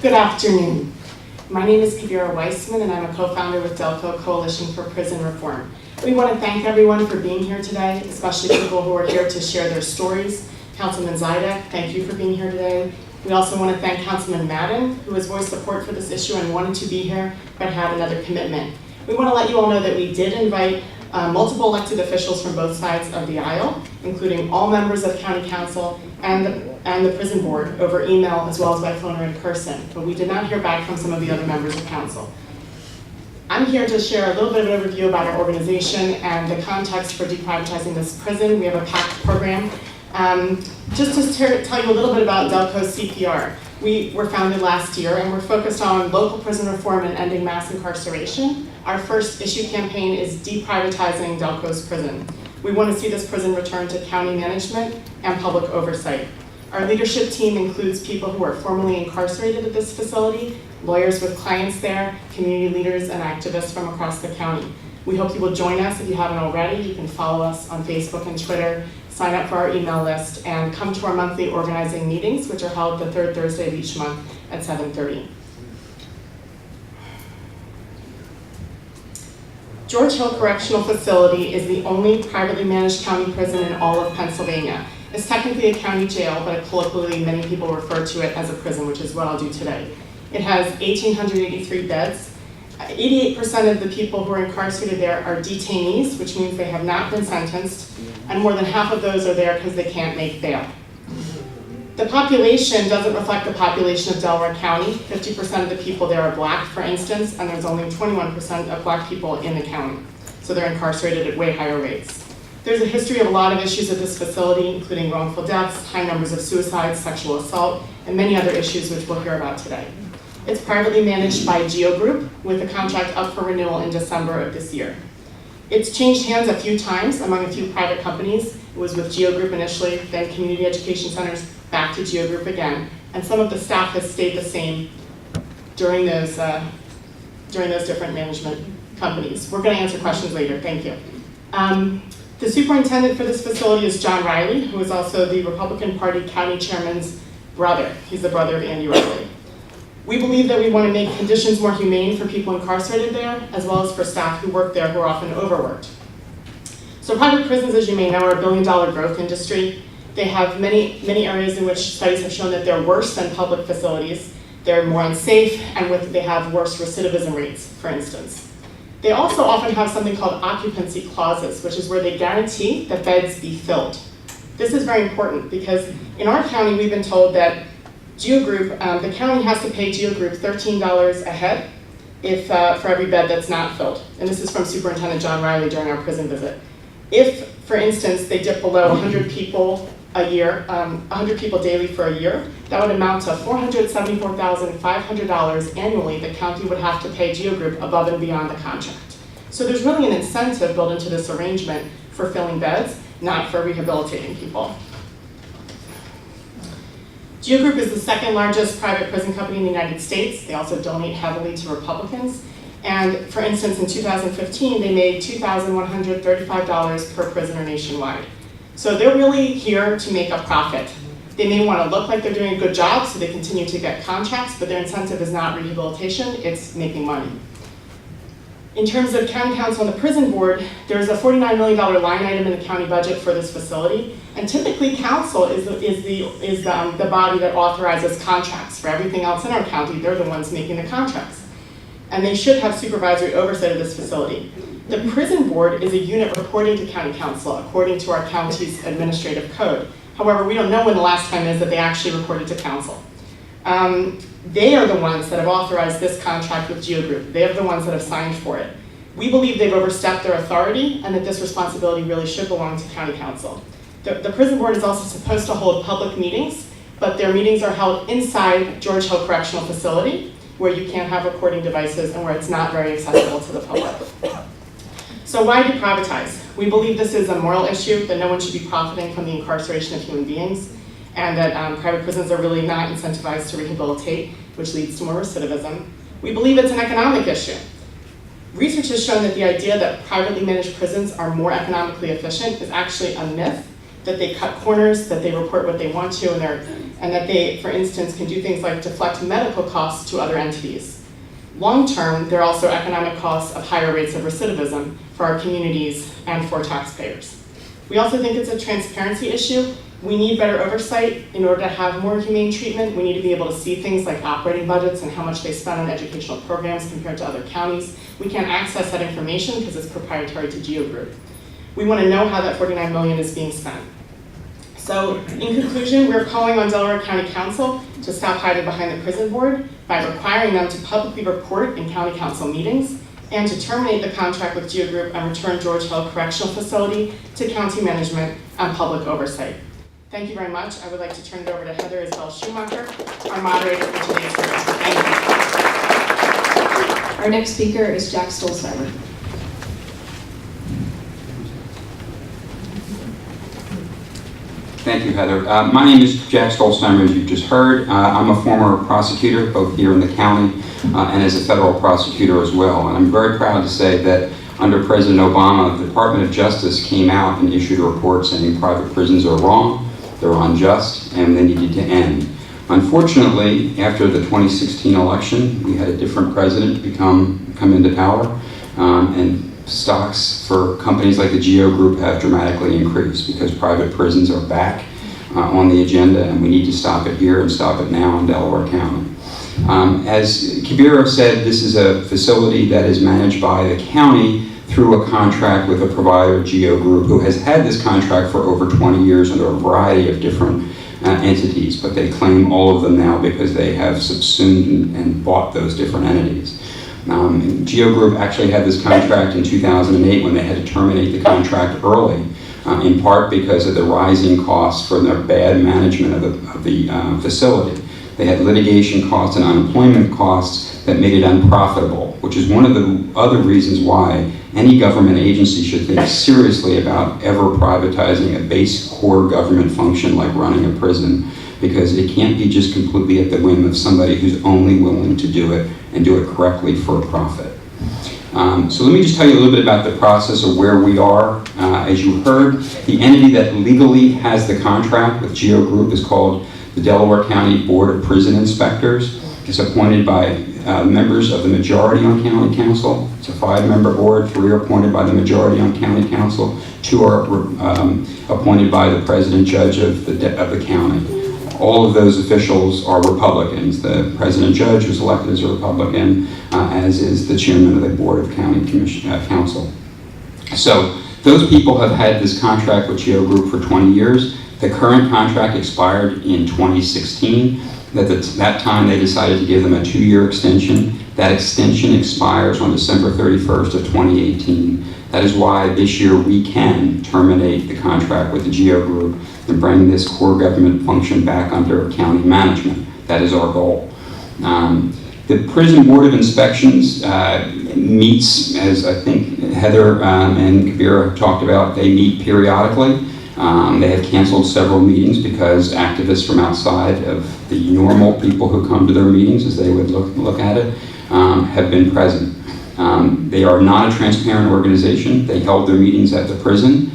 Good afternoon. My name is Kavira Weissman, and I'm a co-founder with Delco Coalition for Prison Reform. We want to thank everyone for being here today, especially people who are here to share their stories. Councilman Zidek, thank you for being here today. We also want to thank Councilman Madden, who has voiced support for this issue and wanted to be here, but had another commitment. We want to let you all know that we did invite multiple elected officials from both sides of the aisle, including all members of County Council and the prison board over email as well as by phone or in person, but we did not hear back from some of the other members of council. I'm here to share a little bit of an overview about our organization and the context for deprivatizing this prison. We have a packed program. Just to tell you a little bit about Delco's CPR. We were founded last year and we're focused on local prison reform and ending mass incarceration. Our first issue campaign is deprivatizing Delco's prison. We want to see this prison return to county management and public oversight. Our leadership team includes people who are formerly incarcerated at this facility, lawyers with clients there, community leaders, and activists from across the county. We hope you will join us if you haven't already. You can follow us on Facebook and Twitter, sign up for our email list, and come to our monthly organizing meetings, which are held the third Thursday of each month at 7:30. George Hill Correctional Facility is the only privately managed county prison in all of Pennsylvania. It's technically a county jail, but colloquially many people refer to it as a prison, which is what I'll do today. It has 1,883 beds. 88% of the people who are incarcerated there are detainees, which means they have not been sentenced, and more than half of those are there because they can't make bail. The population doesn't reflect the population of Delaware County. 50% of the people there are black, for instance, and there's only 21% of black people in the county. So they're incarcerated at way higher rates. There's a history of a lot of issues at this facility, including wrongful deaths, high numbers of suicides, sexual assault, and many other issues which we'll hear about today. It's privately managed by Geo Group, with a contract up for renewal in December of this year. It's changed hands a few times among a few private companies. It was with Geo Group initially, then Community Education Centers, back to Geo Group again, and some of the staff has stayed the same during those different management companies. We're going to answer questions later. Thank you. The superintendent for this facility is John Riley, who is also the Republican Party county chairman's brother. He's the brother of Andy Riley. We believe that we want to make conditions more humane for people incarcerated there, as well as for staff who work there who are often overworked. So private prisons, as you may know, are a billion-dollar growth industry. They have many areas in which studies have shown that they're worse than public facilities. They're more unsafe, and they have worse recidivism rates, for instance. They also often have something called occupancy clauses, which is where they guarantee that beds be filled. This is very important because in our county, we've been told that Geo Group, the county has to pay Geo Group $13 a head for every bed that's not filled. And this is from Superintendent John Riley during our prison visit. If, for instance, they dip below 100 people a year, 100 people daily for a year, that would amount to $474,500 annually the county would have to pay Geo Group above and beyond the contract. So there's really an incentive built into this arrangement for filling beds, not for rehabilitating people. Geo Group is the second largest private prison company in the United States. They also donate heavily to Republicans. And for instance, in 2015, they made $2,135 per prisoner nationwide. So they're really here to make a profit. They may want to look like they're doing a good job, so they continue to get contracts, but their incentive is not rehabilitation, it's making money. In terms of county council and the prison board, there's a $49 million line item in the county budget for this facility, and typically council is the body that authorizes contracts. For everything else in our county, they're the ones making the contracts. And they should have supervisory oversight of this facility. The prison board is a unit reporting to county council according to our county's administrative code. However, we don't know when the last time is that they actually reported to council. They are the ones that have authorized this contract with Geo Group. They are the ones that have signed for it. We believe they've overstepped their authority and that this responsibility really should belong to county council. The prison board is also supposed to hold public meetings, but their meetings are held inside George Hill Correctional Facility, where you can't have recording devices and where it's not very accessible to the public. So why deprivatize? We believe this is a moral issue, that no one should be profiting from the incarceration of human beings, and that private prisons are really not incentivized to rehabilitate, which leads to more recidivism. We believe it's an economic issue. Research has shown that the idea that privately managed prisons are more economically efficient is actually a myth. that they cut corners, that they report what they want to, and that they, for instance, can do things like deflect medical costs to other entities. Long-term, there are also economic costs of higher rates of recidivism for our communities and for taxpayers. We also think it's a transparency issue. We need better oversight in order to have more humane treatment. We need to be able to see things like operating budgets and how much they spend on educational programs compared to other counties. We can't access that information because it's proprietary to GEO Group. We want to know how that $49 million is being spent. So in conclusion, we're calling on Delaware County Council to stop hiding behind the prison board by requiring them to publicly report in county council meetings and to terminate the contract with GEO Group and return George Hill Correctional Facility to county management and public oversight. Thank you very much. I would like to turn it over to Heather Isabel Schumacher, our moderator for today's hearing. Thank you. Our next speaker is Jack Stolzheimer. Thank you, Heather. My name is Jack Stolzheimer, as you've just heard. I'm a former prosecutor, both here in the county and as a federal prosecutor as well. And I'm very proud to say that under President Obama, the Department of Justice came out and issued a report saying private prisons are wrong, they're unjust, and they needed to end. Unfortunately, after the 2016 election, we had a different president come into power, and stocks for companies like the GEO Group have dramatically increased because private prisons are back on the agenda, and we need to stop it here and stop it now in Delaware County. As Kabira said, this is a facility that is managed by the county through a contract with a provider, GEO Group, who has had this contract for over 20 years under a variety of different entities, but they claim all of them now because they have subsumed and bought those different entities. GEO Group actually had this contract in 2008 when they had to terminate the contract early, in part because of the rising costs for their bad management of the facility. They had litigation costs and unemployment costs that made it unprofitable, which is one of the other reasons why any government agency should think seriously about ever privatizing a base core government function like running a prison, because it can't be just completely at the whim of somebody who's only willing to do it and do it correctly for a profit. So let me just tell you a little bit about the process of where we are. As you heard, the entity that legally has the contract with GEO Group is called the Delaware County Board of Prison Inspectors. It's appointed by members of the majority on county council. It's a 5-member board. 3 are appointed by the majority on county council. 2 are appointed by the president judge of the county. All of those officials are Republicans. The president judge was elected as a Republican, as is the chairman of the Board of County Council. So those people have had this contract with GEO Group for 20 years. The current contract expired in 2016. At that time, they decided to give them a 2-year extension. That extension expires on December 31st of 2018. That is why this year we can terminate the contract with the GEO Group and bring this core government function back under county management. That is our goal. The Prison Board of Inspections meets, as I think Heather and Kabira talked about, they meet periodically. They have canceled several meetings because activists from outside of the normal people who come to their meetings, as they would look at it, have been present. They are not a transparent organization. They held their meetings at the prison.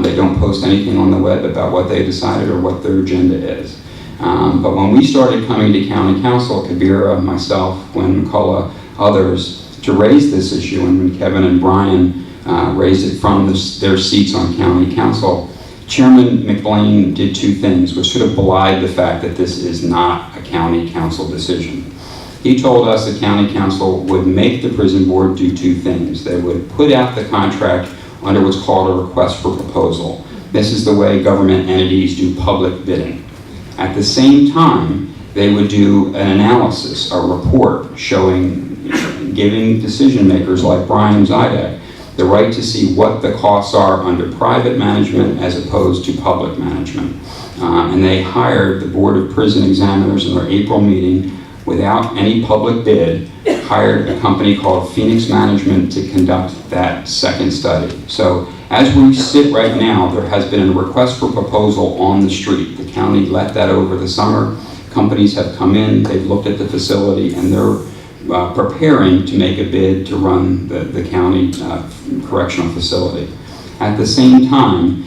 They don't post anything on the web about what they decided or what their agenda is. But when we started coming to county council, Kabira, myself, Gwen McCullough, others, to raise this issue, and when Kevin and Brian raised it from their seats on county council, Chairman McBlain did 2 things, which sort of belied the fact that this is not a county council decision. He told us the county council would make the prison board do 2 things. They would put out the contract under what's called a request for proposal. This is the way government entities do public bidding. At the same time, they would do an analysis, a report showing, giving decision makers like Brian Zidek the right to see what the costs are under private management as opposed to public management. And they hired the Board of Prison Examiners in their April meeting without any public bid, hired a company called Phoenix Management to conduct that second study. So as we sit right now, there has been a request for proposal on the street. The county let that over the summer. Companies have come in, they've looked at the facility, and they're preparing to make a bid to run the county correctional facility. At the same time,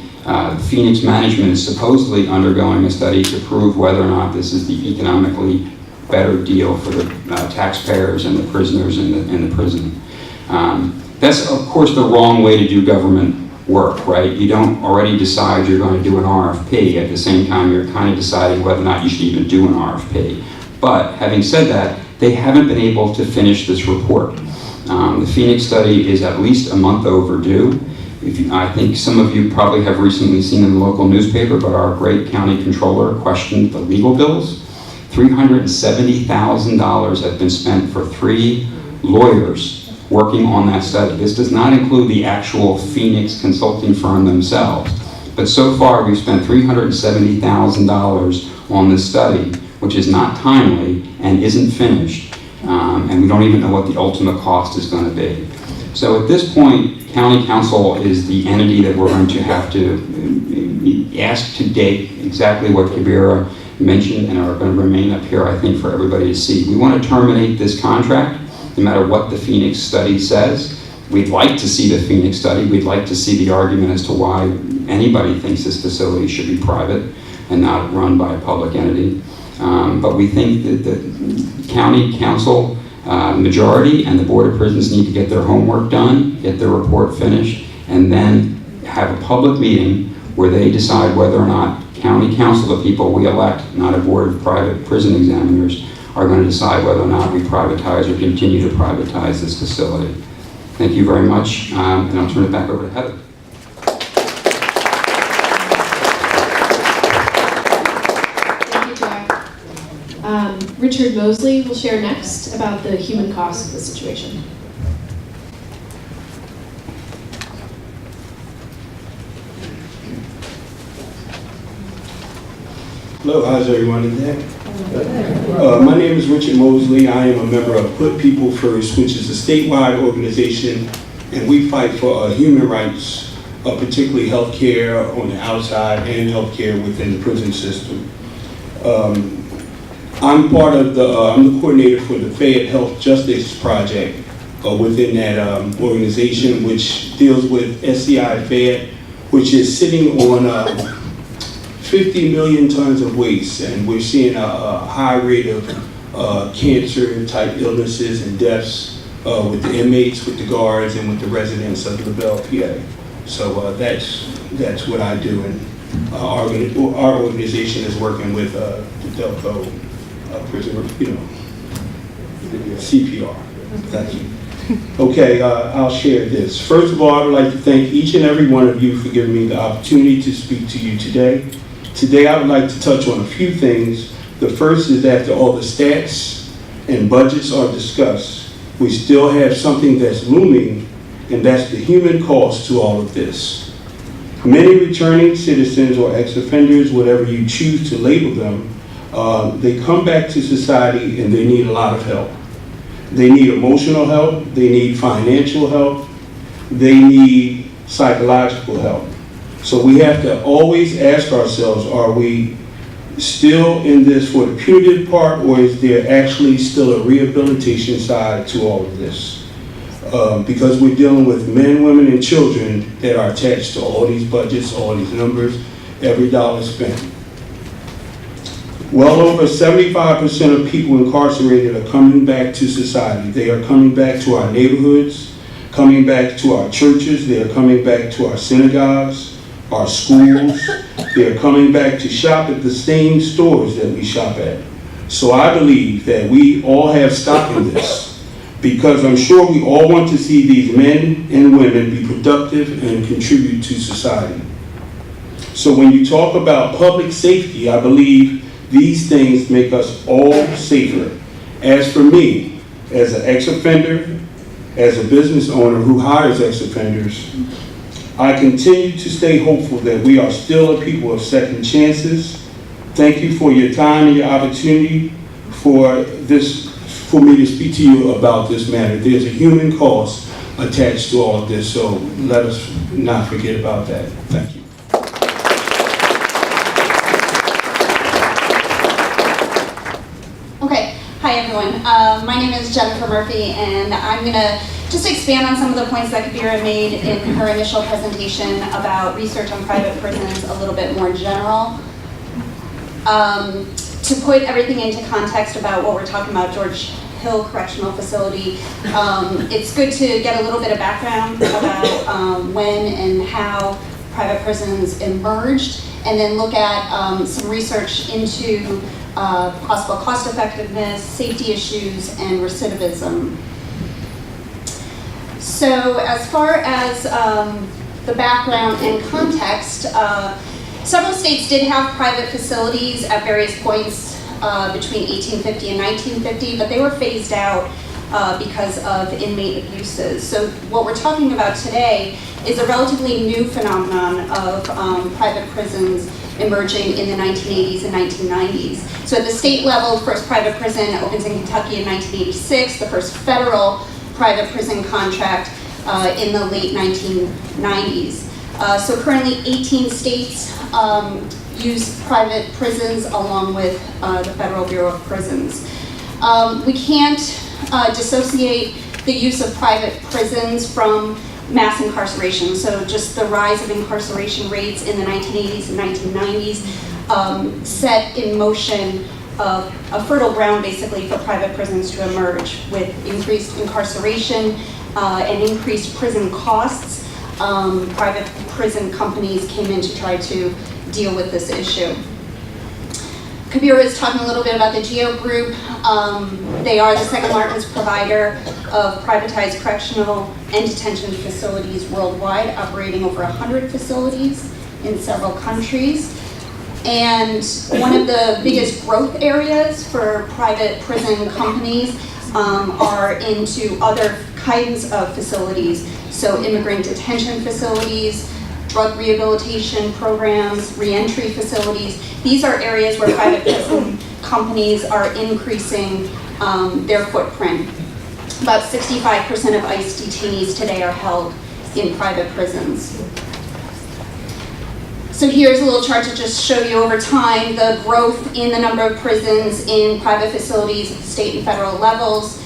Phoenix management is supposedly undergoing a study to prove whether or not this is the economically better deal for the taxpayers and the prisoners in the prison. That's, of course, the wrong way to do government work, right? You don't already decide you're going to do an RFP. At the same time, you're kind of deciding whether or not you should even do an RFP. But having said that, they haven't been able to finish this report. The Phoenix study is at least a month overdue. I think some of you probably have recently seen in the local newspaper, but our great county controller questioned the legal bills. $370,000 have been spent for 3 lawyers working on that study. This does not include the actual Phoenix consulting firm themselves. But so far, we've spent $370,000 on this study, which is not timely and isn't finished. And we don't even know what the ultimate cost is going to be. So at this point, County Council is the entity that we're going to have to ask to date exactly what Kabira mentioned and are going to remain up here, I think, for everybody to see. We want to terminate this contract, no matter what the Phoenix study says. We'd like to see the Phoenix study. We'd like to see the argument as to why anybody thinks this facility should be private and not run by a public entity. But we think that the County Council majority and the Board of Prisons need to get their homework done, get their report finished, and then have a public meeting where they decide whether or not County Council, the people we elect, not a board of private prison examiners, are going to decide whether or not we privatize or continue to privatize this facility. Thank you very much, and I'll turn it back over to Heather. Thank you, Jack. Richard Mosley will share next about the human cost of the situation. Hello, how's everyone today? My name is Richard Mosley. I am a member of Put People First, which is a statewide organization, and we fight for human rights, particularly health care on the outside and health care within the prison system. I'm part of I'm the coordinator for the Fayette Health Justice Project within that organization, which deals with SCI Fayette, which is sitting on 50 million tons of waste, and we're seeing a high rate of cancer type illnesses and deaths with the inmates, with the guards, and with the residents of LaBelle, PA. So that's what I do, and our organization is working with the Delco prison, CPR. Thank you. Okay, I'll share this. First of all, I would like to thank each and every one of you for giving me the opportunity to speak to you today. Today, I would like to touch on a few things. The first is that after all the stats and budgets are discussed, we still have something that's looming, and that's the human cost to all of this. Many returning citizens or ex-offenders, whatever you choose to label them, they come back to society and they need a lot of help. They need emotional help, they need financial help, they need psychological help. So we have to always ask ourselves, are we still in this for the punitive part, or is there actually still a rehabilitation side to all of this? Because we're dealing with men, women, and children that are attached to all these budgets, all these numbers, every dollar spent. Well over 75% of people incarcerated are coming back to society. They are coming back to our neighborhoods, coming back to our churches, they are coming back to our synagogues, our schools. They're coming back to shop at the same stores that we shop at. So I believe that we all have stock in this, because I'm sure we all want to see these men and women be productive and contribute to society. So when you talk about public safety, I believe these things make us all safer. As for me, as an ex-offender, as a business owner who hires ex-offenders, I continue to stay hopeful that we are still a people of second chances. Thank you for your time and your opportunity for me to speak to you about this matter. There's a human cost attached to all of this, so let us not forget about that. Thank you. Okay, hi everyone. My name is Jennifer Murphy, and I'm going to just to expand on some of the points that Kabira made in her initial presentation about research on private prisons a little bit more general. To put everything into context about what we're talking about, George Hill Correctional Facility, it's good to get a little bit of background about when and how private prisons emerged, and then look at some research into possible cost effectiveness, safety issues, and recidivism. So as far as the background and context, several states did have private facilities at various points between 1850 and 1950, but they were phased out because of inmate abuses. So what we're talking about today is a relatively new phenomenon of private prisons emerging in the 1980s and 1990s. So at the state level, the first private prison opens in Kentucky in 1986, the first federal private prison contract in the late 1990s. So currently 18 states use private prisons along with the Federal Bureau of Prisons. We can't dissociate the use of private prisons from mass incarceration. So just the rise of incarceration rates in the 1980s and 1990s set in motion a fertile ground basically for private prisons to emerge with increased incarceration and increased prison costs. Private prison companies came in to try to deal with this issue. Kabira is talking a little bit about the GEO Group. They are the second largest provider of privatized correctional and detention facilities worldwide, operating over 100 facilities in several countries. And one of the biggest growth areas for private prison companies are into other kinds of facilities. So immigrant detention facilities, drug rehabilitation programs, reentry facilities. These are areas where private prison companies are increasing their footprint. About 65% of ICE detainees today are held in private prisons. So here's a little chart to just show you over time the growth in the number of prisons in private facilities at the state and federal levels.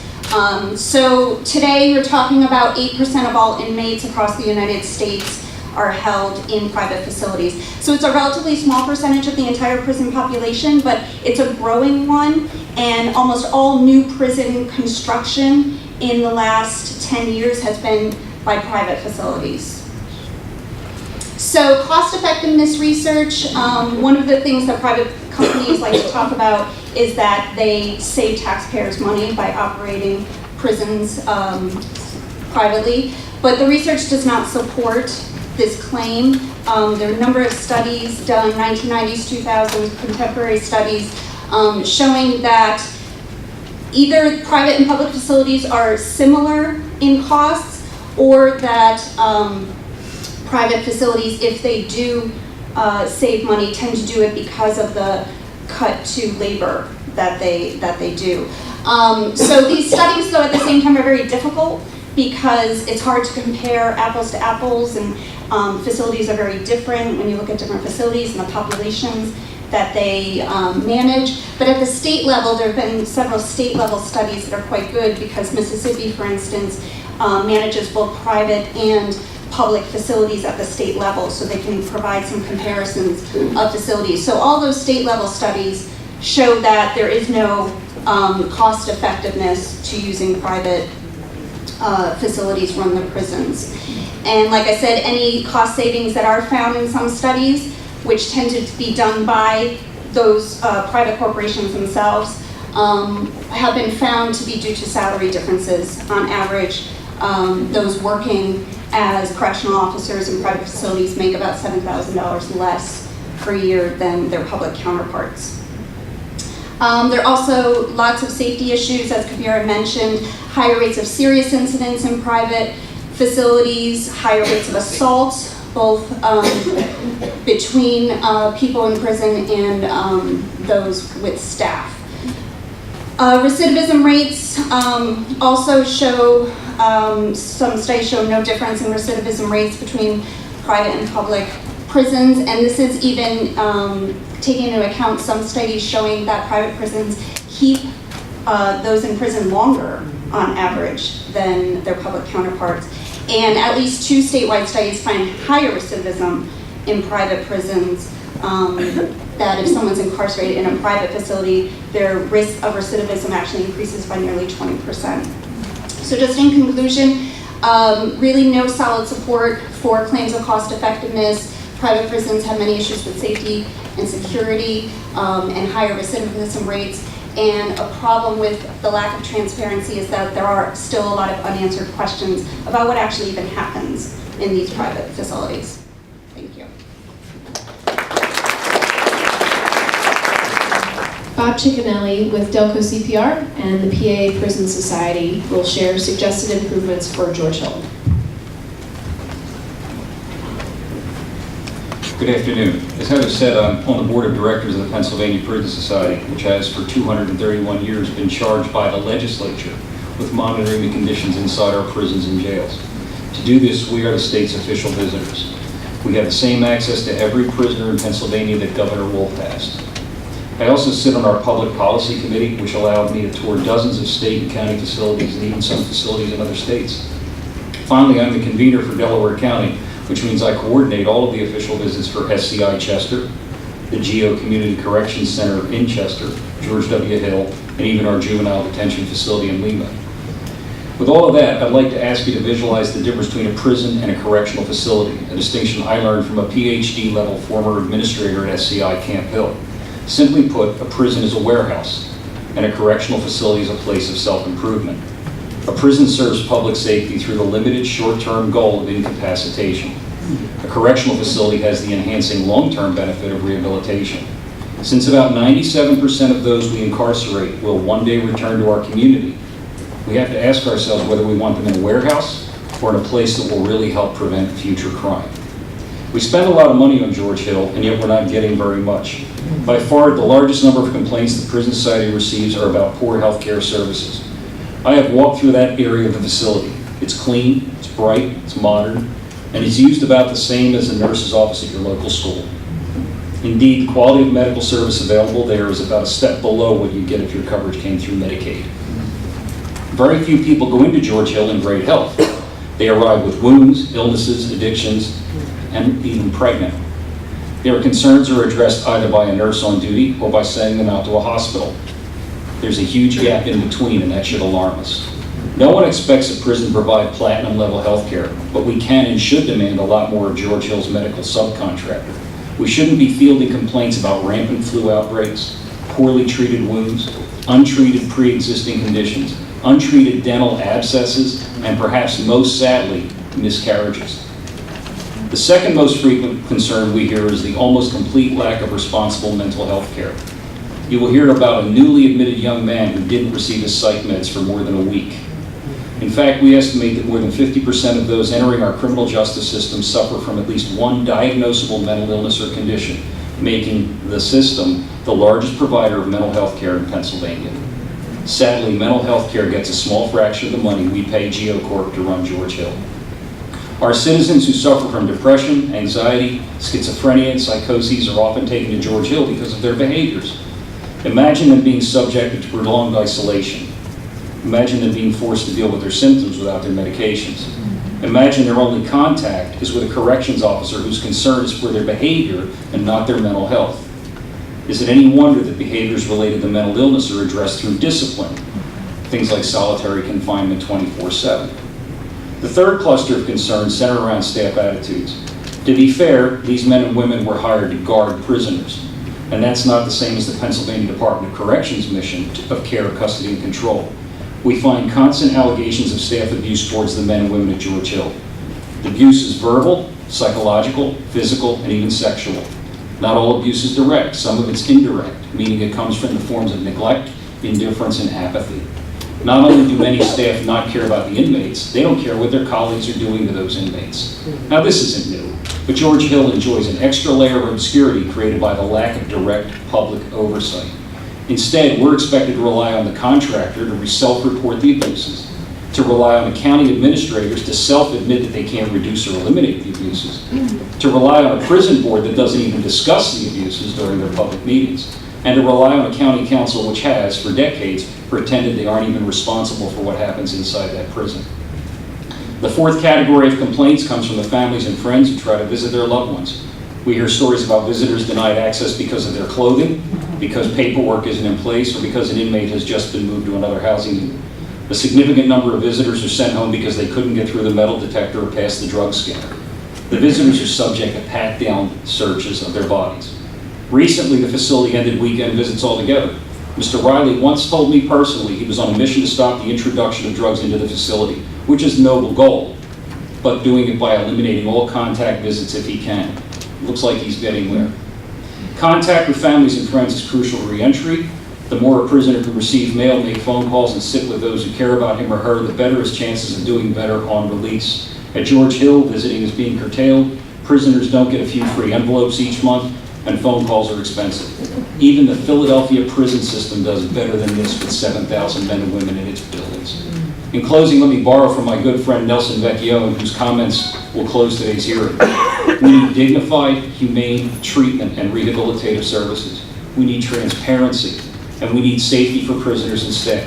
So today we're talking about 8% of all inmates across the United States are held in private facilities. So it's a relatively small percentage of the entire prison population, but it's a growing one, and almost all new prison construction in the last 10 years has been by private facilities. So cost effectiveness research, one of the things that private companies like to talk about is that they save taxpayers money by operating prisons privately, but the research does not support this claim. There are a number of studies done, 1990s, 2000s, contemporary studies, showing that either private and public facilities are similar in costs, or that private facilities, if they do save money, tend to do it because of the cut to labor that they do. So these studies, though, at the same time are very difficult because it's hard to compare apples to apples, and facilities are very different when you look at different facilities and the populations that they manage. But at the state level, there have been several state level studies that are quite good, because Mississippi, for instance, manages both private and public facilities at the state level, so they can provide some comparisons of facilities. So all those state level studies show that there is no cost effectiveness to using private facilities run the prisons. And like I said, any cost savings that are found in some studies, which tended to be done by those private corporations themselves, have been found to be due to salary differences. On average, those working as correctional officers in private facilities make about $7,000 less per year than their public counterparts. There are also lots of safety issues, as Kabira mentioned, higher rates of serious incidents in private facilities, higher rates of assault, both between people in prison and those with staff. Recidivism rates also show, some studies show no difference in recidivism rates between private and public prisons, and this is even taking into account some studies showing that private prisons keep those in prison longer on average than their public counterparts. And at least 2 statewide studies find higher recidivism in private prisons, that if someone's incarcerated in a private facility, their risk of recidivism actually increases by nearly 20%. So just in conclusion, really no solid support for claims of cost effectiveness. Private prisons have many issues with safety and security, and higher recidivism rates. And a problem with the lack of transparency is that there are still a lot of unanswered questions about what actually even happens in these private facilities. Thank you. Bob Ciccanelli with Delco CPR and the PA Prison Society will share suggested improvements for George Hill. Good afternoon. As Heather said, I'm on the board of directors of the Pennsylvania Prison Society, which has for 231 years been charged by the legislature with monitoring the conditions inside our prisons and jails. To do this, we are the state's official visitors. We have the same access to every prisoner in Pennsylvania that Governor Wolf has. I also sit on our public policy committee, which allowed me to tour dozens of state and county facilities and even some facilities in other states. Finally, I'm the convener for Delaware County, which means I coordinate all of the official visits for SCI Chester, the GEO Community Corrections Center in Chester, George W. Hill, and even our juvenile detention facility in Lima. With all of that, I'd like to ask you to visualize the difference between a prison and a correctional facility, a distinction I learned from a PhD level former administrator at SCI Camp Hill. Simply put, a prison is a warehouse, and a correctional facility is a place of self-improvement. A prison serves public safety through the limited short-term goal of incapacitation. A correctional facility has the enhancing long-term benefit of rehabilitation. Since about 97% of those we incarcerate will one day return to our community, we have to ask ourselves whether we want them in a warehouse or in a place that will really help prevent future crime. We spend a lot of money on George Hill, and yet we're not getting very much. By far, the largest number of complaints the Prison Society receives are about poor health care services. I have walked through that area of the facility. It's clean, it's bright, it's modern, and it's used about the same as the nurse's office at your local school. Indeed, the quality of medical service available there is about a step below what you'd get if your coverage came through Medicaid. Very few people go into George Hill in great health. They arrive with wounds, illnesses, addictions, and even pregnant. Their concerns are addressed either by a nurse on duty or by sending them out to a hospital. There's a huge gap in between, and that should alarm us. No one expects a prison to provide platinum level health care, but we can and should demand a lot more of George Hill's medical subcontractor. We shouldn't be fielding complaints about rampant flu outbreaks, poorly treated wounds, untreated pre-existing conditions, untreated dental abscesses, and perhaps most sadly, miscarriages. The second most frequent concern we hear is the almost complete lack of responsible mental health care. You will hear about a newly admitted young man who didn't receive his psych meds for more than a week. In fact, we estimate that more than 50% of those entering our criminal justice system suffer from at least one diagnosable mental illness or condition, making the system the largest provider of mental health care in Pennsylvania. Sadly, mental health care gets a small fraction of the money we pay GEO Corp to run George Hill. Our citizens who suffer from depression, anxiety, schizophrenia, and psychoses are often taken to George Hill because of their behaviors. Imagine them being subjected to prolonged isolation. Imagine them being forced to deal with their symptoms without their medications. Imagine their only contact is with a corrections officer whose concern is for their behavior and not their mental health. Is it any wonder that behaviors related to mental illness are addressed through discipline? Things like solitary confinement 24/7. The third cluster of concerns center around staff attitudes. To be fair, these men and women were hired to guard prisoners, and that's not the same as the Pennsylvania Department of Corrections mission of care, custody, and control. We find constant allegations of staff abuse towards the men and women at George Hill. The abuse is verbal, psychological, physical, and even sexual. Not all abuse is direct, some of it's indirect, meaning it comes from the forms of neglect, indifference, and apathy. Not only do many staff not care about the inmates, they don't care what their colleagues are doing to those inmates. Now this isn't new, but George Hill enjoys an extra layer of obscurity created by the lack of direct public oversight. Instead, we're expected to rely on the contractor to self-report the abuses, to rely on the county administrators to self-admit that they can't reduce or eliminate the abuses, to rely on a prison board that doesn't even discuss the abuses during their public meetings, and to rely on a county council which has, for decades, pretended they aren't even responsible for what happens inside that prison. The fourth category of complaints comes from the families and friends who try to visit their loved ones. We hear stories about visitors denied access because of their clothing, because paperwork isn't in place, or because an inmate has just been moved to another housing unit. A significant number of visitors are sent home because they couldn't get through the metal detector or pass the drug scanner. The visitors are subject to pat-down searches of their bodies. Recently, the facility ended weekend visits altogether. Mr. Riley once told me personally he was on a mission to stop the introduction of drugs into the facility, which is a noble goal, but doing it by eliminating all contact visits if he can. Looks like he's getting there. Contact with families and friends is crucial to re-entry. The more a prisoner can receive mail, make phone calls, and sit with those who care about him or her, the better his chances of doing better on release. At George Hill, visiting is being curtailed. Prisoners don't get a few free envelopes each month, and phone calls are expensive. Even the Philadelphia prison system does better than this with 7,000 men and women in its buildings. In closing, let me borrow from my good friend Nelson Vecchione, whose comments will close today's hearing. We need dignified, humane treatment and rehabilitative services. We need transparency, and we need safety for prisoners and staff.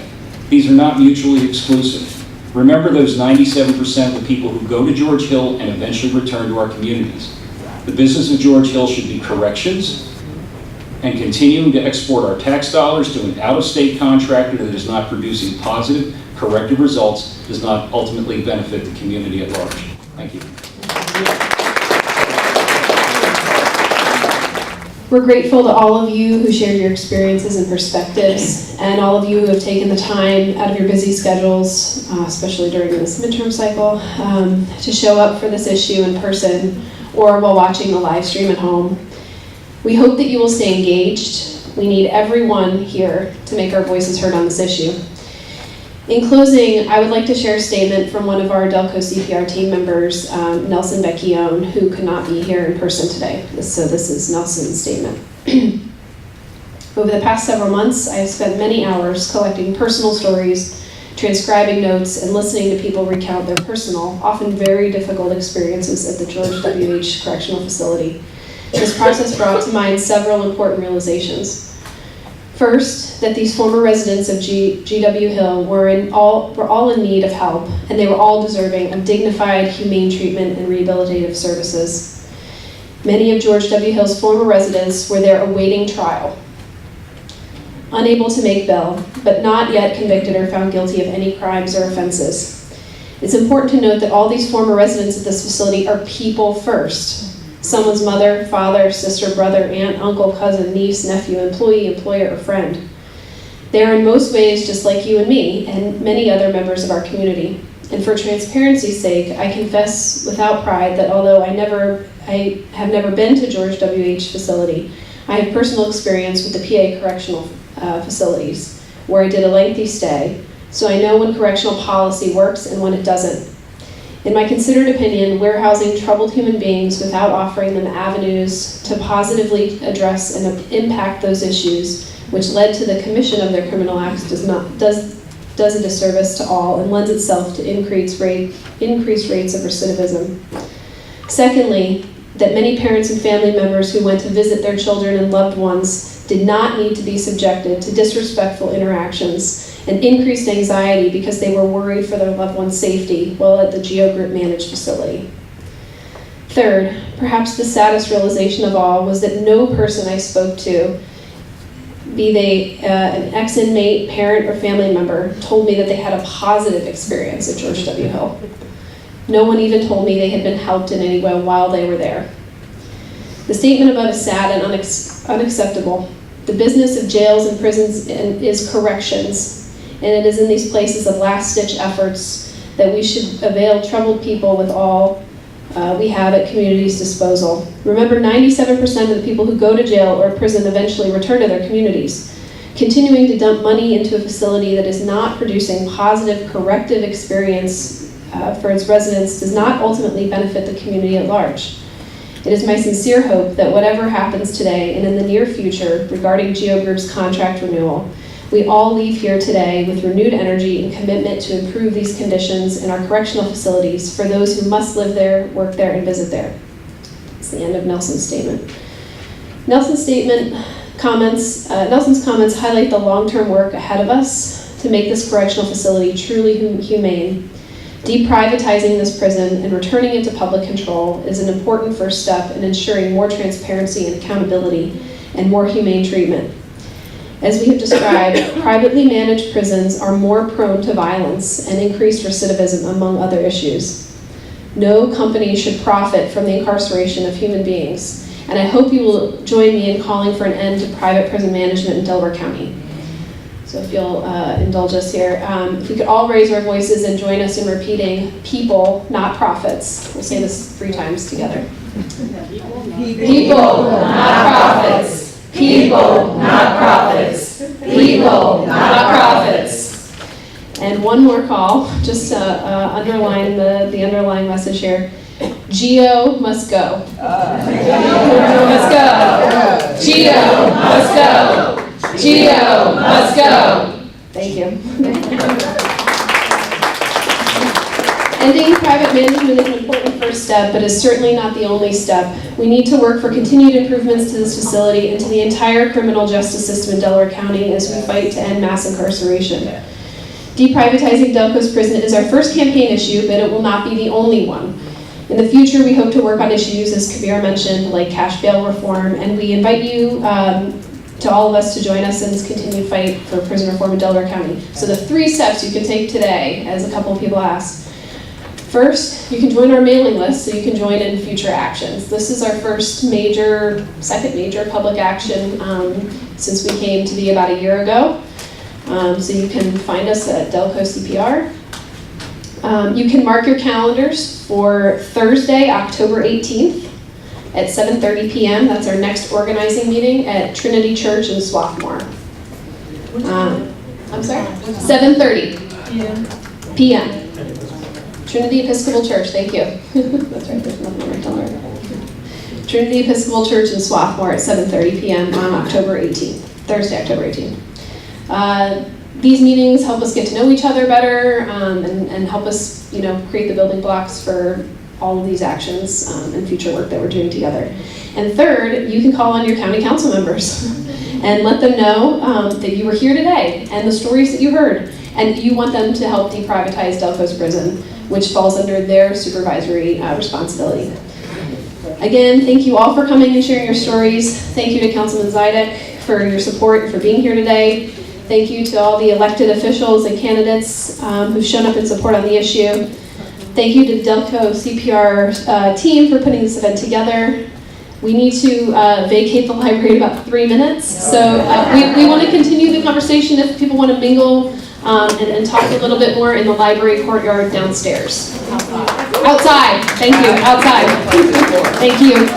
These are not mutually exclusive. Remember those 97% of the people who go to George Hill and eventually return to our communities. The business of George Hill should be corrections, and continuing to export our tax dollars to an out-of-state contractor that is not producing positive, corrective results does not ultimately benefit the community at large. Thank you. We're grateful to all of you who shared your experiences and perspectives, and all of you who have taken the time out of your busy schedules, especially during this midterm cycle, to show up for this issue in person or while watching the live stream at home. We hope that you will stay engaged. We need everyone here to make our voices heard on this issue. In closing, I would like to share a statement from one of our Delco CPR team members, Nelson Vecchione, who could not be here in person today. So this is Nelson's statement. Over the past several months, I have spent many hours collecting personal stories, transcribing notes, and listening to people recount their personal, often very difficult experiences at the George W.H. Correctional Facility. This process brought to mind several important realizations. First, that these former residents of GW Hill were all in need of help, and they were all deserving of dignified, humane treatment and rehabilitative services. Many of George W. Hill's former residents were there awaiting trial, unable to make bail, but not yet convicted or found guilty of any crimes or offenses. It's important to note that all these former residents at this facility are people first. Someone's mother, father, sister, brother, aunt, uncle, cousin, niece, nephew, employee, employer, or friend. They are in most ways just like you and me and many other members of our community. And for transparency's sake, I confess without pride that although I have never been to George W.H. facility, I have personal experience with the PA correctional facilities, where I did a lengthy stay, so I know when correctional policy works and when it doesn't. In my considered opinion, we're housing troubled human beings without offering them avenues to positively address and impact those issues, which led to the commission of their criminal acts does a disservice to all and lends itself to increased rates of recidivism. Secondly, that many parents and family members who went to visit their children and loved ones did not need to be subjected to disrespectful interactions and increased anxiety because they were worried for their loved one's safety while at the GEO Group managed facility. Third, perhaps the saddest realization of all was that no person I spoke to, be they an ex-inmate, parent, or family member, told me that they had a positive experience at George W. Hill. No one even told me they had been helped in any way while they were there. The statement above is sad and unacceptable. The business of jails and prisons is corrections, and it is in these places of last-ditch efforts that we should avail troubled people with all we have at community's disposal. Remember, 97% of the people who go to jail or prison eventually return to their communities. Continuing to dump money into a facility that is not producing positive corrective experience for its residents does not ultimately benefit the community at large. It is my sincere hope that whatever happens today and in the near future regarding GEO Group's contract renewal, we all leave here today with renewed energy and commitment to improve these conditions in our correctional facilities for those who must live there, work there, and visit there. That's the end of Nelson's statement. Nelson's statement Nelson's comments highlight the long-term work ahead of us to make this correctional facility truly humane. Deprivatizing this prison and returning it to public control is an important first step in ensuring more transparency and accountability and more humane treatment. As we have described, privately managed prisons are more prone to violence and increased recidivism, among other issues. No company should profit from the incarceration of human beings, and I hope you will join me in calling for an end to private prison management in Delaware County. So if you'll indulge us here, if we could all raise our voices and join us in repeating, people, not profits. We'll say this 3 times together. People, not profits. People, not profits. People, not profits. And one more call, just to underline the underlying message here. Geo must go. Must go. Geo must go. Geo must go. Thank you. Ending private management is an important first step, but is certainly not the only step. We need to work for continued improvements to this facility and to the entire criminal justice system in Delaware County as we fight to end mass incarceration. Deprivatizing Delco's prison is our first campaign issue, but it will not be the only one. In the future, we hope to work on issues, as Kabir mentioned, like cash bail reform, and we invite you to all of us to join us in this continued fight for prison reform in Delaware County. So the 3 steps you can take today, as a couple of people asked. First, you can join our mailing list so you can join in future actions. This is our second major public action since we came to be about a year ago. So you can find us at Delco CPR. You can mark your calendars for Thursday, October 18th at 7:30 p.m. That's our next organizing meeting at Trinity Church in Swarthmore. I'm sorry? 7:30 p.m. Trinity Episcopal Church, thank you. That's right, there's nothing right down there. Trinity Episcopal Church in Swarthmore at 7:30 p.m. on October 18th, Thursday, October 18th. These meetings help us get to know each other better and help us, create the building blocks for all of these actions and future work that we're doing together. And third, you can call on your county council members and let them know that you were here today and the stories that you heard, and you want them to help deprivatize Delco's prison, which falls under their supervisory responsibility. Again, thank you all for coming and sharing your stories. Thank you to Councilman Zidek for your support and for being here today. Thank you to all the elected officials and candidates who've shown up in support on the issue. Thank you to the Delco CPR team for putting this event together. We need to vacate the library in about 3 minutes, so we want to continue the conversation if people want to mingle and talk a little bit more in the library courtyard downstairs. Outside. Thank you. Outside. Thank you.